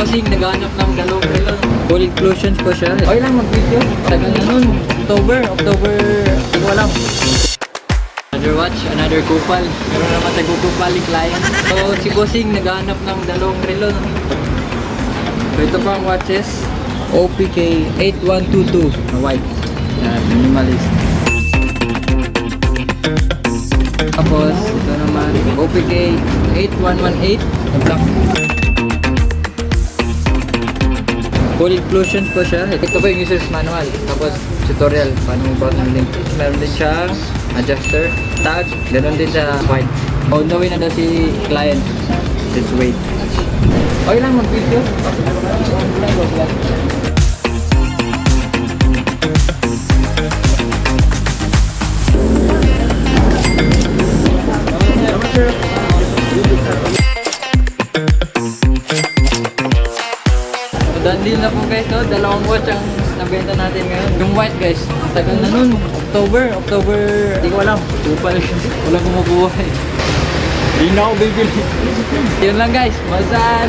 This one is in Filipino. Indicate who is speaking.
Speaker 1: bossing naghahanap ng dalawang relo. Full inclusions po siya. Okay lang mag-video. Tagal na nun. October, hindi ko alam. Another watch, another kupal. Meron naman tagkukupal yung client. So si bossing naghahanap ng dalawang relo. So ito pa ang watches. OPK 8122 na white. Yan, minimalist. Tapos ito naman OPK 8118 na black. Full inclusions po siya. Ito po yung user's manual. Tapos tutorial paano mo button link. Meron din siyang adjuster, tag, ganoon din sa white. On the way na daw si client. Let's wait. Okay lang mag-video. Done deal na po guys, no? Dalawang watch ang nabenta natin ngayon. Yung white guys, tagal na nun. October, hindi ko alam. Kupal siya. Walang kumukuha eh. Hindi na ako bibili. Yun lang guys, masan!